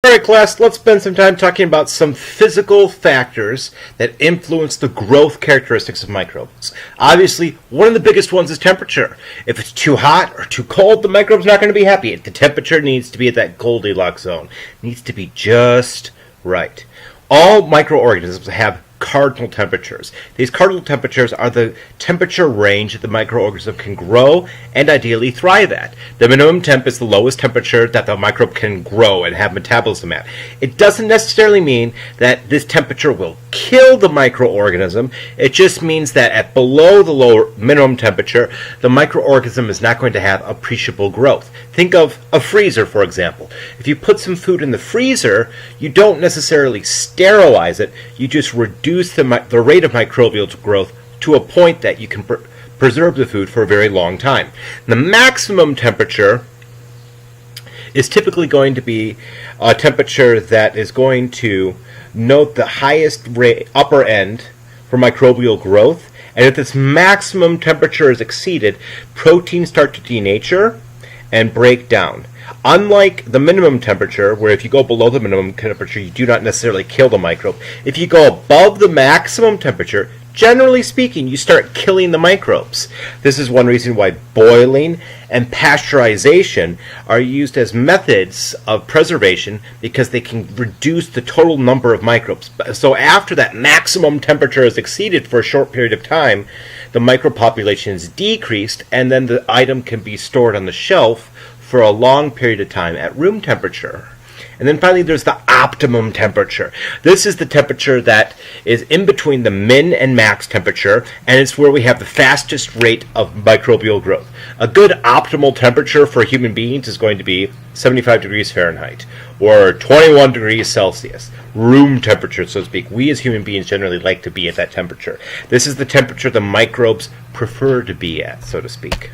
Alright class, let's spend some time talking about some physical factors that influence the growth characteristics of microbes. Obviously, one of the biggest ones is temperature. If it's too hot or too cold, the microbe's not going to be happy. The temperature needs to be at that Goldilocks zone. It needs to be just right. All microorganisms have cardinal temperatures. These cardinal temperatures are the temperature range that the microorganism can grow and ideally thrive at. The minimum temp is the lowest temperature that the microbe can grow and have metabolism at. It doesn't necessarily mean that this temperature will kill the microorganism. It just means that at below the lower minimum temperature, the microorganism is not going to have appreciable growth. Think of a freezer, for example. If you put some food in the freezer, you don't necessarily sterilize it, you just reduce the rate of microbial growth to a point that you can preserve the food for a very long time. The maximum temperature is typically going to be a temperature that is going to note the highest upper end for microbial growth, and if this maximum temperature is exceeded, proteins start to denature and break down. Unlike the minimum temperature, where if you go below the minimum temperature, you do not necessarily kill the microbe. If you go above the maximum temperature, generally speaking, you start killing the microbes. This is one reason why boiling and pasteurization are used as methods of preservation, because they can reduce the total number of microbes. So after that maximum temperature is exceeded for a short period of time, the microbe population is decreased, and then the item can be stored on the shelf for a long period of time at room temperature. And then finally there's the optimum temperature. This is the temperature that is in between the min and max temperature, and it's where we have the fastest rate of microbial growth. A good optimal temperature for human beings is going to be 75 degrees Fahrenheit or 21 degrees Celsius. Room temperature, so to speak. We as human beings generally like to be at that temperature. This is the temperature the microbes prefer to be at, so to speak.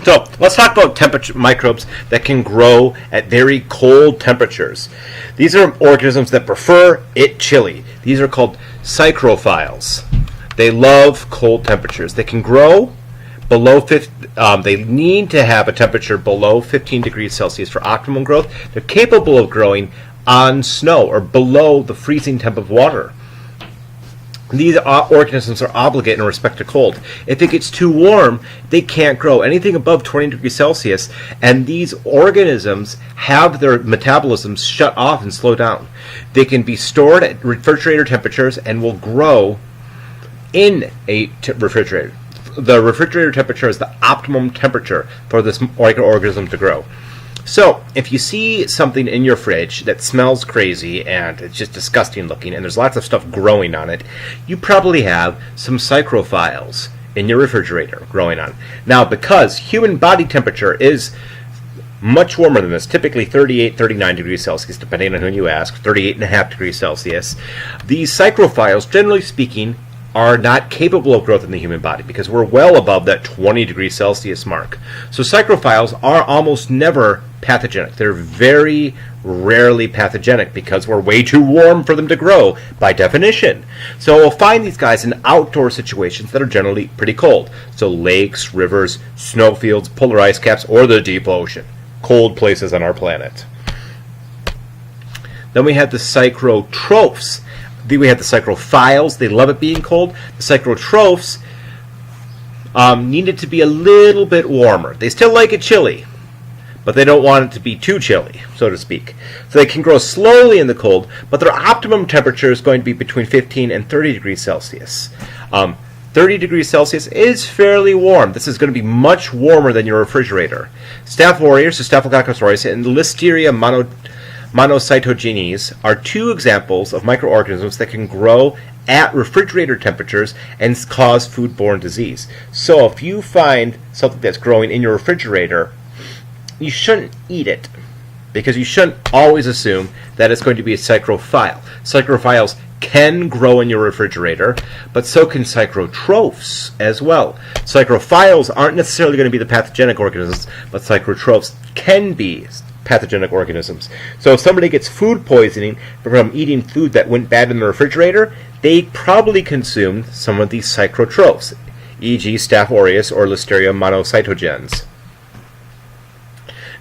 So let's talk about temperature microbes that can grow at very cold temperatures. These are organisms that prefer it chilly. These are called psychrophiles. They love cold temperatures. They can grow below they need to have a temperature below 15 degrees Celsius for optimum growth. They're capable of growing on snow or below the freezing temp of water. These organisms are obligate in respect to cold. If it gets too warm, they can't grow. Anything above 20 degrees Celsius, and these organisms have their metabolisms shut off and slow down. They can be stored at refrigerator temperatures and will grow in a refrigerator. The refrigerator temperature is the optimum temperature for this microorganism to grow. So, if you see something in your fridge that smells crazy and it's just disgusting looking and there's lots of stuff growing on it, you probably have some psychrophiles in your refrigerator growing on. Now, because human body temperature is much warmer than this, typically 38, 39 degrees Celsius, depending on who you ask, 38.5 degrees Celsius, these psychrophiles, generally speaking, are not capable of growth in the human body because we're well above that 20 degrees Celsius mark. So psychrophiles are almost never pathogenic. They're very rarely pathogenic because we're way too warm for them to grow by definition. So we'll find these guys in outdoor situations that are generally pretty cold. So lakes, rivers, snowfields, polar ice caps, or the deep ocean. Cold places on our planet. Then we have the psychrotrophs. We have the psychrophiles. They love it being cold. The psychrotrophs need it to be a little bit warmer. They still like it chilly, but they don't want it to be too chilly, so to speak. So they can grow slowly in the cold, but their optimum temperature is going to be between 15 and 30 degrees Celsius. 30 degrees Celsius is fairly warm. This is going to be much warmer than your refrigerator. Staph aureus, or Staphylococcus aureus, and Listeria monocytogenes are two examples of microorganisms that can grow at refrigerator temperatures and cause foodborne disease. So if you find something that's growing in your refrigerator, you shouldn't eat it, because you shouldn't always assume that it's going to be a psychrophile. Psychrophiles can grow in your refrigerator, but so can psychrotrophs as well. Psychrophiles aren't necessarily going to be the pathogenic organisms, but psychrotrophs can be pathogenic organisms. So if somebody gets food poisoning from eating food that went bad in the refrigerator, they probably consumed some of these psychrotrophs, e.g. Staph aureus or Listeria monocytogenes.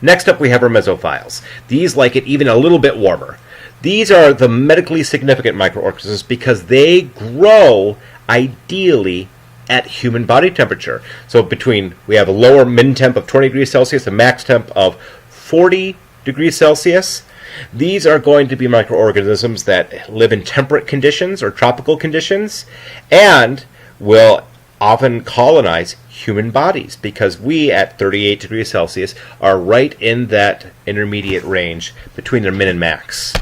Next up, we have our mesophiles. These like it even a little bit warmer. These are the medically significant microorganisms because they grow ideally at human body temperature. So we have a lower min temp of 20 degrees Celsius, a max temp of 40 degrees Celsius. These are going to be microorganisms that live in temperate conditions or tropical conditions and will often colonize human bodies because we at 38 degrees Celsius are right in that intermediate range between their min and max.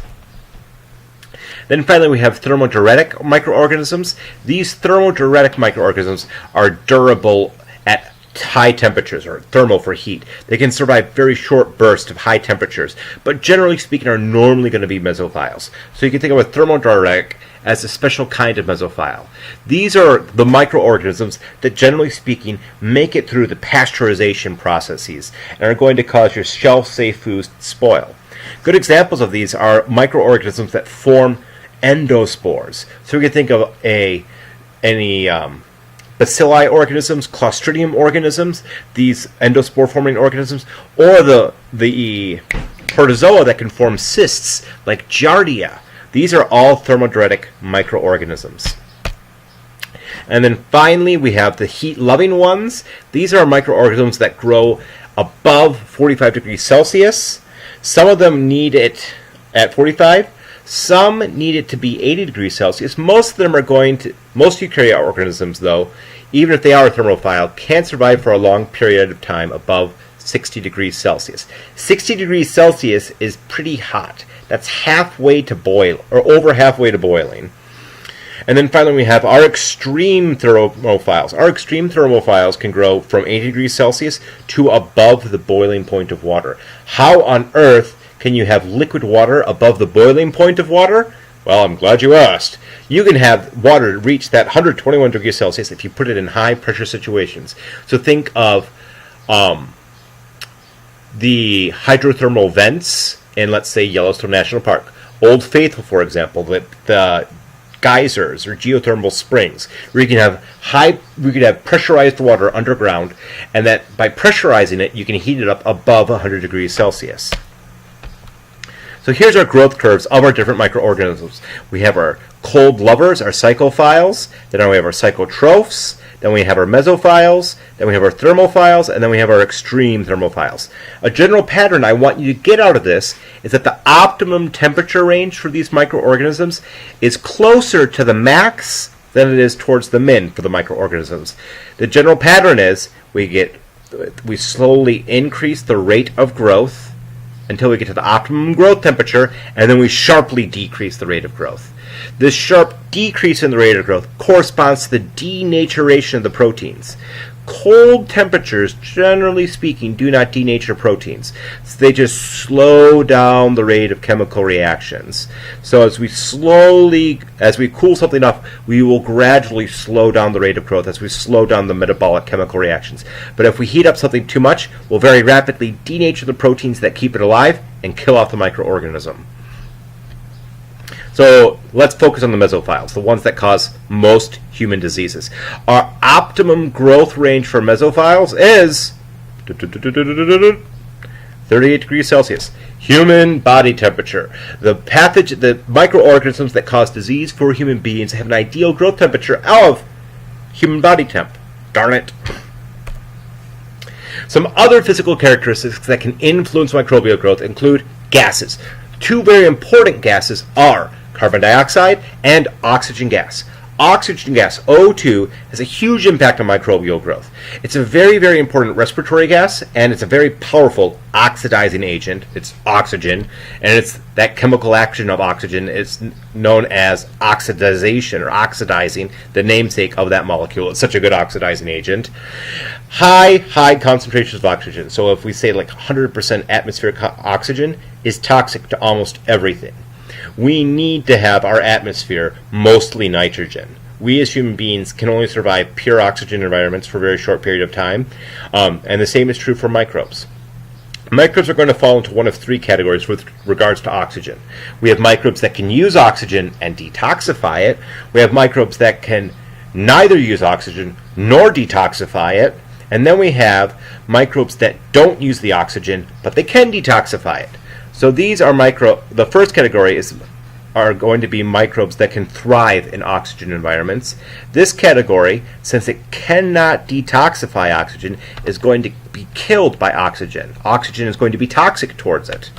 Then finally we have thermogenic microorganisms. These thermogenic microorganisms are durable at high temperatures, or thermal for heat. They can survive very short bursts of high temperatures, but generally speaking are normally going to be mesophiles. So you can think of a thermogenic as a special kind of mesophile. These are the microorganisms that generally speaking make it through the pasteurization processes and are going to cause your shelf-safe foods to spoil. Good examples of these are microorganisms that form endospores. So we can think of any bacilli organisms, Clostridium organisms, these endospore forming organisms, or the protozoa that can form cysts like Giardia. These are all thermogenic microorganisms. And then finally we have the heat-loving ones. These are microorganisms that grow above 45 degrees Celsius. Some of them need it at 45. Some need it to be 80 degrees Celsius. Most of them are most eukaryotic organisms, though, even if they are a thermophile, can survive for a long period of time above 60 degrees Celsius. 60 degrees Celsius is pretty hot. That's halfway to boil, or over halfway to boiling. And then finally we have our extreme thermophiles. Our extreme thermophiles can grow from 80 degrees Celsius to above the boiling point of water. How on earth can you have liquid water above the boiling point of water? Well, I'm glad you asked. You can have water reach that 121 degrees Celsius if you put it in high pressure situations. So think of the hydrothermal vents in, let's say, Yellowstone National Park. Old Faithful, for example, the geysers or geothermal springs, where you could have pressurized water underground, and that by pressurizing it, you can heat it up above 100 degrees Celsius. So here's our growth curves of our different microorganisms. We have our cold lovers, our cyclophiles, then we have our cyclotrophs, then we have our mesophiles, then we have our thermophiles, and then we have our extreme thermophiles. A general pattern I want you to get out of this is that the optimum temperature range for these microorganisms is closer to the max than it is towards the min for the microorganisms. The general pattern is we slowly increase the rate of growth until we get to the optimum growth temperature, and then we sharply decrease the rate of growth. This sharp decrease in the rate of growth corresponds to the denaturation of the proteins. Cold temperatures, generally speaking, do not denature proteins. So they just slow down the rate of chemical reactions. So as we cool something off, we will gradually slow down the rate of growth as we slow down the metabolic chemical reactions. But if we heat up something too much, we'll very rapidly denature the proteins that keep it alive and kill off the microorganism. So let's focus on the mesophiles, the ones that cause most human diseases. Our optimum growth range for mesophiles is 38 degrees Celsius. Human body temperature. The microorganisms that cause disease for human beings have an ideal growth temperature of human body temp. Darn it. Some other physical characteristics that can influence microbial growth include gases. Two very important gases are carbon dioxide and oxygen gas. Oxygen gas, O2, has a huge impact on microbial growth. It's a very, very important respiratory gas, and it's a very powerful oxidizing agent. It's oxygen, and it's that chemical action of oxygen is known as oxidization or oxidizing, the namesake of that molecule. It's such a good oxidizing agent. High concentrations of oxygen. So if we say like 100% atmospheric oxygen is toxic to almost everything. We need to have our atmosphere mostly nitrogen. We as human beings can only survive pure oxygen environments for a very short period of time, and the same is true for microbes. Microbes are going to fall into one of three categories with regards to oxygen. We have microbes that can use oxygen and detoxify it. We have microbes that can neither use oxygen nor detoxify it. And then we have microbes that don't use the oxygen, but they can detoxify it. So these are the first category are going to be microbes that can thrive in oxygen environments. This category, since it cannot detoxify oxygen, is going to be killed by oxygen. Oxygen is going to be toxic towards it.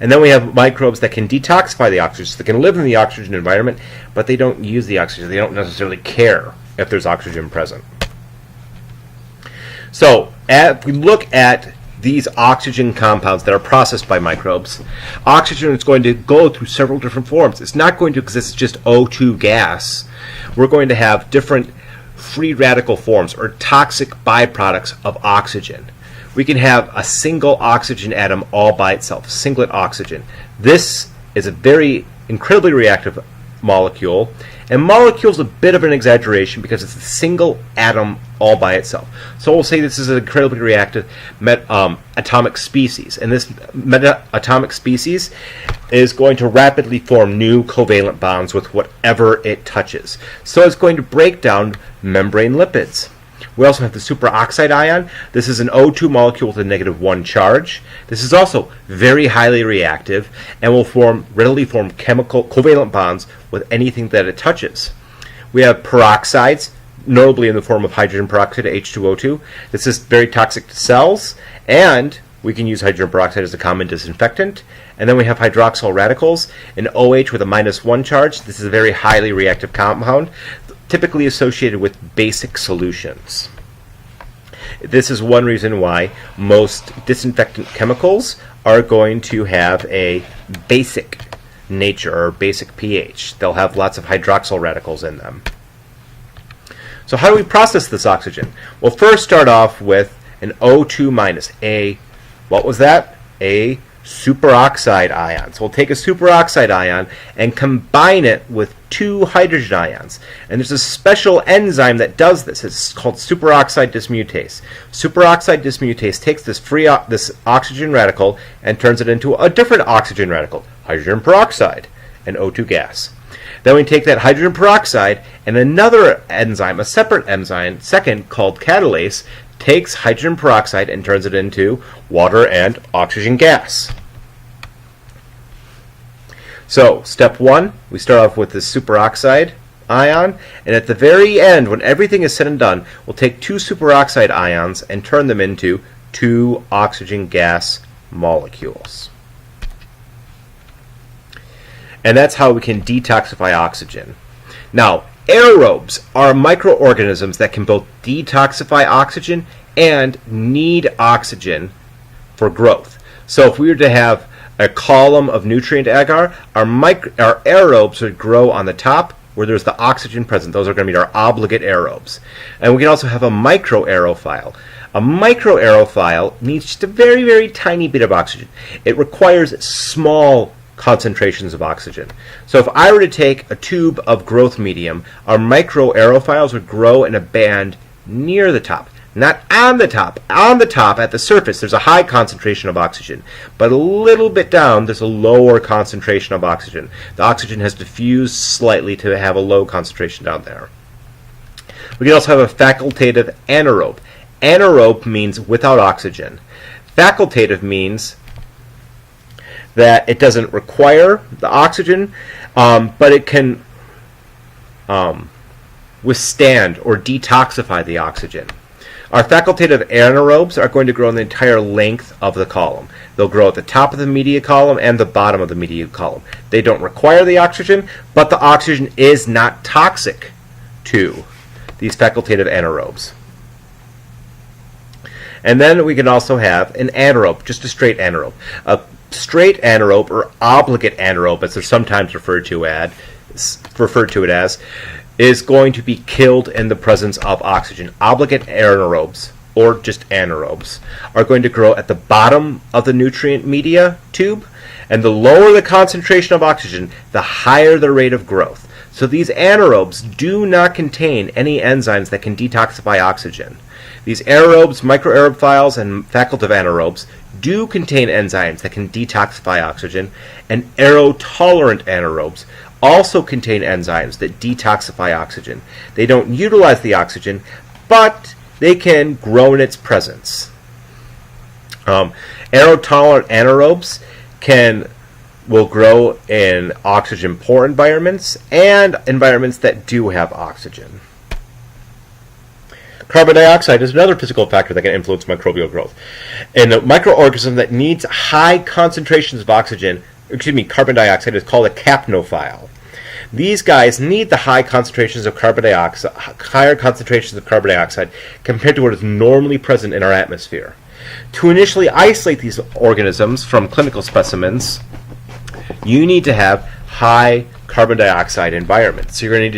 And then we have microbes that can detoxify the oxygen, so they can live in the oxygen environment, but they don't use the oxygen. They don't necessarily care if there's oxygen present. So, if we look at these oxygen compounds that are processed by microbes, oxygen is going to go through several different forms. It's not going to exist as just O2 gas. We're going to have different free radical forms or toxic byproducts of oxygen. We can have a single oxygen atom all by itself, singlet oxygen. This is a very incredibly reactive molecule, and molecule is a bit of an exaggeration because it's a single atom all by itself. So we'll say this is an incredibly reactive atomic species, and this atomic species is going to rapidly form new covalent bonds with whatever it touches. So it's going to break down membrane lipids. We also have the superoxide ion. This is an O2 molecule with a -1 charge. This is also very highly reactive and will readily form chemical covalent bonds with anything that it touches. We have peroxides, notably in the form of hydrogen peroxide, H2O2. This is very toxic to cells, and we can use hydrogen peroxide as a common disinfectant. And then we have hydroxyl radicals, an OH with a -1 charge. This is a very highly reactive compound, typically associated with basic solutions. This is one reason why most disinfectant chemicals are going to have a basic nature or basic pH. They'll have lots of hydroxyl radicals in them. So how do we process this oxygen? We'll first start off with an O2 minus, what was that? A superoxide ion. So we'll take a superoxide ion and combine it with 2 hydrogen ions. And there's a special enzyme that does this. It's called superoxide dismutase. Superoxide dismutase takes this oxygen radical and turns it into a different oxygen radical, hydrogen peroxide, and O2 gas. Then we take that hydrogen peroxide and another enzyme, a separate enzyme, second, called catalase, takes hydrogen peroxide and turns it into water and oxygen gas. So, step 1, we start off with this superoxide ion, and at the very end, when everything is said and done, we'll take 2 superoxide ions and turn them into 2 oxygen gas molecules. And that's how we can detoxify oxygen. Now, aerobes are microorganisms that can both detoxify oxygen and need oxygen for growth. So if we were to have a column of nutrient agar, our aerobes would grow on the top where there's the oxygen present. Those are going to be our obligate aerobes. And we can also have a microaerophile. A microaerophile needs just a very, very tiny bit of oxygen. It requires small concentrations of oxygen. So if I were to take a tube of growth medium, our microaerophiles would grow in a band near the top. Not on the top. On the top, at the surface, there's a high concentration of oxygen. But a little bit down, there's a lower concentration of oxygen. The oxygen has diffused slightly to have a low concentration down there. We can also have a facultative anaerobe. Anaerobe means without oxygen. Facultative means that it doesn't require the oxygen, but it can withstand or detoxify the oxygen. Our facultative anaerobes are going to grow in the entire length of the column. They'll grow at the top of the media column and the bottom of the media column. They don't require the oxygen, but the oxygen is not toxic to these facultative anaerobes. And then we can also have an anaerobe, just a straight anaerobe. A straight anaerobe, or obligate anaerobe, as they're sometimes referred to it as, is going to be killed in the presence of oxygen. Obligate anaerobes, or just anaerobes, are going to grow at the bottom of the nutrient media tube, and the lower the concentration of oxygen, the higher the rate of growth. So these anaerobes do not contain any enzymes that can detoxify oxygen. These aerobes, microaerophiles, and facultative anaerobes do contain enzymes that can detoxify oxygen, and aerotolerant anaerobes also contain enzymes that detoxify oxygen. They don't utilize the oxygen, but they can grow in its presence. Aerotolerant anaerobes will grow in oxygen-poor environments and environments that do have oxygen. Carbon dioxide is another physical factor that can influence microbial growth. In a microorganism that needs high concentrations of carbon dioxide is called a capnophile. These guys need the higher concentrations of carbon dioxide compared to what is normally present in our atmosphere. To initially isolate these organisms from clinical specimens, you need to have high carbon dioxide environments. So you'll need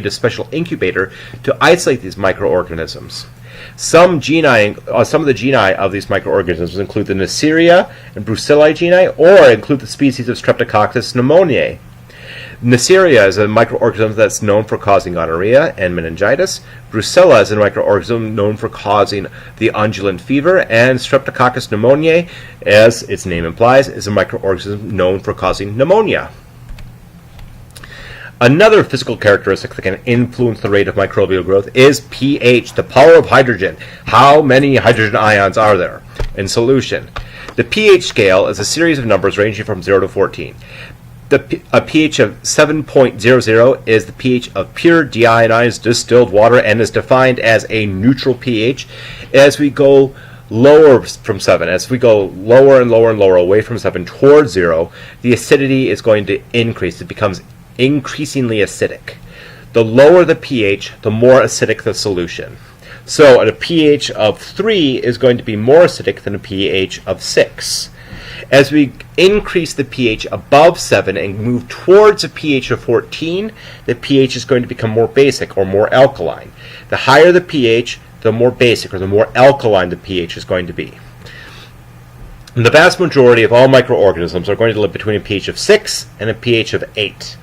a special incubator to isolate these microorganisms. Some of the geni of these microorganisms include the Neisseria and Brucelli geni, or include the species of Streptococcus pneumoniae. Neisseria is a microorganism that's known for causing gonorrhea and meningitis. Brucella is a microorganism known for causing the undulant fever, and Streptococcus pneumoniae, as its name implies, is a microorganism known for causing pneumonia. Another physical characteristic that can influence the rate of microbial growth is pH, the power of hydrogen. How many hydrogen ions are there in solution? The pH scale is a series of numbers ranging from 0 to 14. A pH of 7.00 is the pH of pure deionized distilled water and is defined as a neutral pH. As we go lower from 7, as we go lower and lower and lower away from 7 towards 0, the acidity is going to increase. It becomes increasingly acidic. The lower the pH, the more acidic the solution. So at a pH of 3 is going to be more acidic than a pH of 6. As we increase the pH above 7 and move towards a pH of 14, the pH is going to become more basic or more alkaline. The higher the pH, the more basic or the more alkaline the pH is going to be. And the vast majority of all microorganisms are going to live between a pH of 6 and a pH of 8.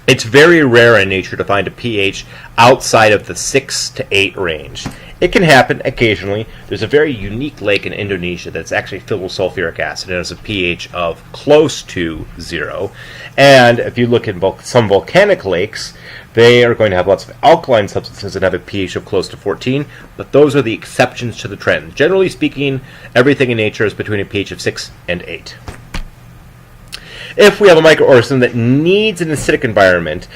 It's very rare in nature to find a pH outside of the 6 to 8 range. It can happen occasionally. There's a very unique lake in Indonesia that's actually filled with sulfuric acid and has a pH of close to 0. And if you look at some volcanic lakes, they are going to have lots of alkaline substances that have a pH of close to 14, but those are the exceptions to the trend. Generally speaking, everything in nature is between a pH of 6 and 8. If we have a microorganism that needs an acidic environment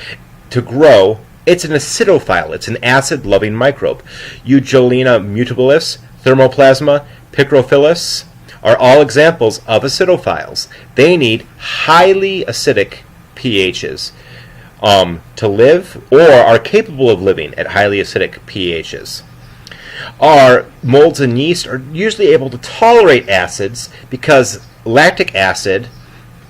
to grow, it's an acidophile. It's an acid-loving microbe. Eugellina mutabilis, Thermoplasma, Picrophilus are all examples of acidophiles. They need highly acidic pHs to live, or are capable of living at highly acidic pHs. Our molds and yeast are usually able to tolerate acids because lactic acid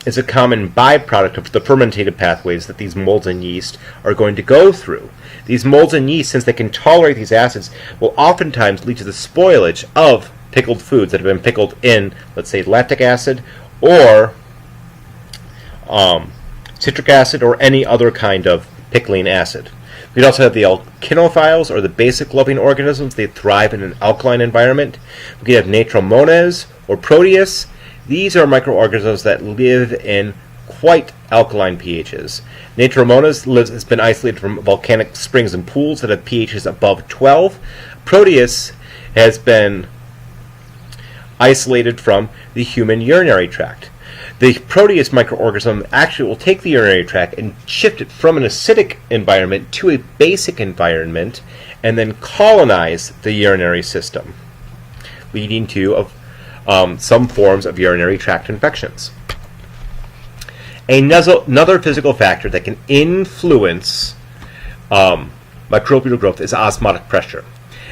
is a common byproduct of the fermentative pathways that these molds and yeast are going to go through. These molds and yeast, since they can tolerate these acids, will oftentimes lead to the spoilage of pickled foods that have been pickled in, let's say, lactic acid or citric acid or any other kind of pickling acid. We'd also have the alkinophiles, or the basic loving organisms. They thrive in an alkaline environment. We could have Natromonas or Proteus. These are microorganisms that live in quite alkaline pHs. Natromonas has been isolated from volcanic springs and pools that have pHs above 12. Proteus has been isolated from the human urinary tract. The Proteus microorganism actually will take the urinary tract and shift it from an acidic environment to a basic environment and then colonize the urinary system, leading to some forms of urinary tract infections. Another physical factor that can influence microbial growth is osmotic pressure.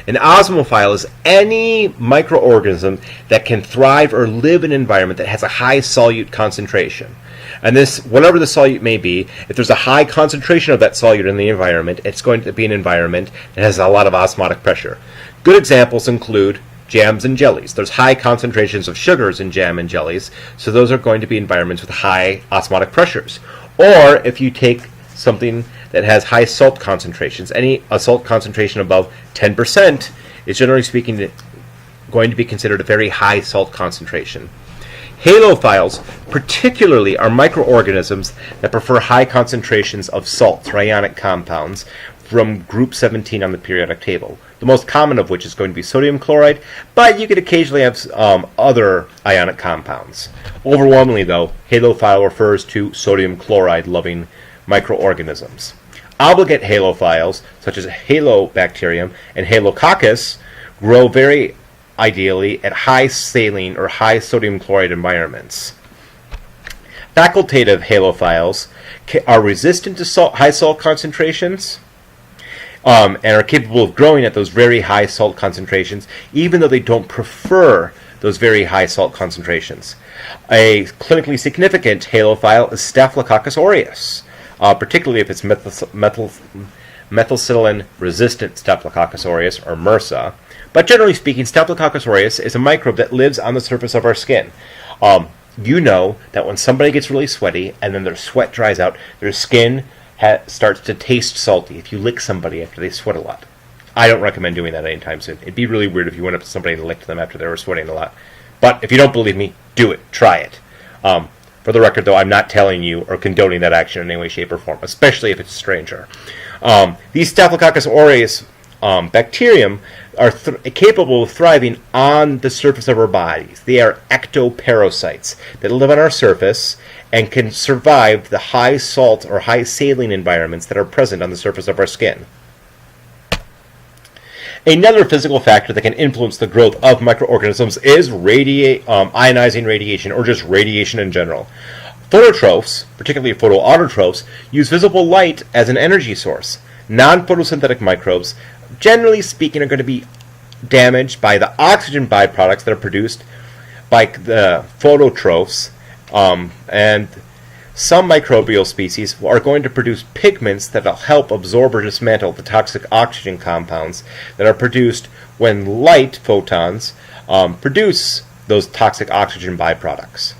An osmophile is any microorganism that can thrive or live in an environment that has a high solute concentration. And this, whatever the solute may be, if there's a high concentration of that solute in the environment, it's going to be an environment that has a lot of osmotic pressure. Good examples include jams and jellies. There's high concentrations of sugars in jam and jellies, so those are going to be environments with high osmotic pressures. Or if you take something that has high salt concentrations, a salt concentration above 10% is generally speaking going to be considered a very high salt concentration. Halophiles particularly are microorganisms that prefer high concentrations of salts or ionic compounds from group 17 on the periodic table, the most common of which is going to be sodium chloride, but you could occasionally have other ionic compounds. Overwhelmingly, though, halophile refers to sodium chloride-loving microorganisms. Obligate halophiles, such as halobacterium and halococcus, grow very ideally at high saline or high sodium chloride environments. Facultative halophiles are resistant to high salt concentrations and are capable of growing at those very high salt concentrations, even though they don't prefer those very high salt concentrations. A clinically significant halophile is Staphylococcus aureus, particularly if it's methicillin-resistant Staphylococcus aureus, or MRSA. But generally speaking, Staphylococcus aureus is a microbe that lives on the surface of our skin. You know that when somebody gets really sweaty and then their sweat dries out, their skin starts to taste salty if you lick somebody after they sweat a lot. I don't recommend doing that anytime soon. It'd be really weird if you went up to somebody and licked them after they were sweating a lot. But if you don't believe me, do it. Try it. For the record, though, I'm not telling you or condoning that action in any way, shape, or form, especially if it's a stranger. These Staphylococcus aureus bacterium are capable of thriving on the surface of our bodies. They are ectoparasites that live on our surface and can survive the high salt or high saline environments that are present on the surface of our skin. Another physical factor that can influence the growth of microorganisms is ionizing radiation, or just radiation in general. Phototrophs, particularly photoautotrophs, use visible light as an energy source. Non-photosynthetic microbes, generally speaking, are going to be damaged by the oxygen byproducts that are produced by the phototrophs, and some microbial species are going to produce pigments that will help absorb or dismantle the toxic oxygen compounds that are produced when light photons produce those toxic oxygen byproducts.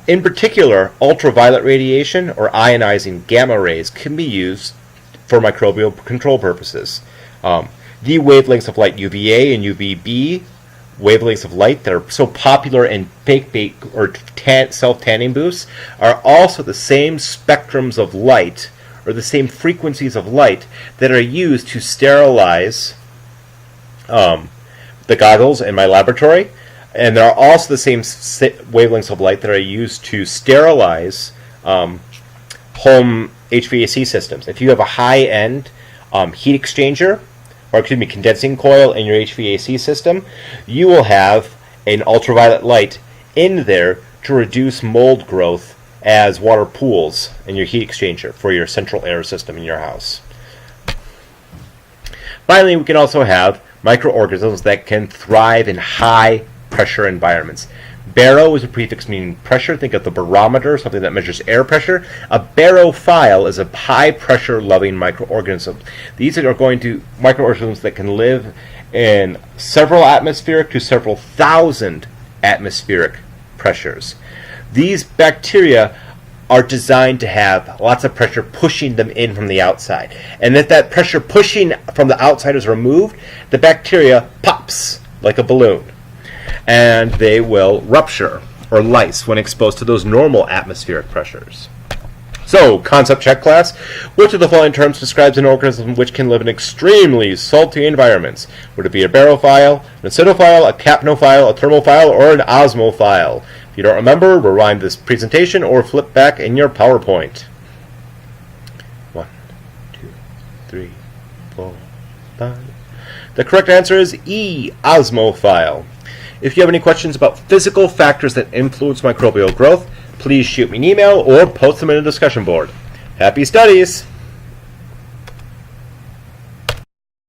In particular, ultraviolet radiation or ionizing gamma rays can be used for microbial control purposes. The wavelengths of light UVA and UVB, wavelengths of light that are so popular in bake or self-tanning booths, are also the same spectrums of light, or the same frequencies of light, that are used to sterilize the goggles in my laboratory. And there are also the same wavelengths of light that are used to sterilize home HVAC systems. If you have a high-end heat exchanger, or condensing coil in your HVAC system, you will have an ultraviolet light in there to reduce mold growth as water pools in your heat exchanger for your central air system in your house. Finally, we can also have microorganisms that can thrive in high pressure environments. Baro is a prefix meaning pressure. Think of the barometer, something that measures air pressure. A barophile is a high-pressure loving microorganism. These are going to microorganisms that can live in several atmospheric to several thousand atmospheric pressures. These bacteria are designed to have lots of pressure pushing them in from the outside. And if that pressure pushing from the outside is removed, the bacteria pops like a balloon, and they will rupture or lyse when exposed to those normal atmospheric pressures. So, concept check class. Which of the following terms describes an organism which can live in extremely salty environments? Would it be a barophile, an acidophile, a capnophile, a thermophile, or an osmophile? If you don't remember, rewind this presentation or flip back in your PowerPoint. 1, 2, 3, 4, 5. The correct answer is E, osmophile. If you have any questions about physical factors that influence microbial growth, please shoot me an email or post them in a discussion board. Happy studies!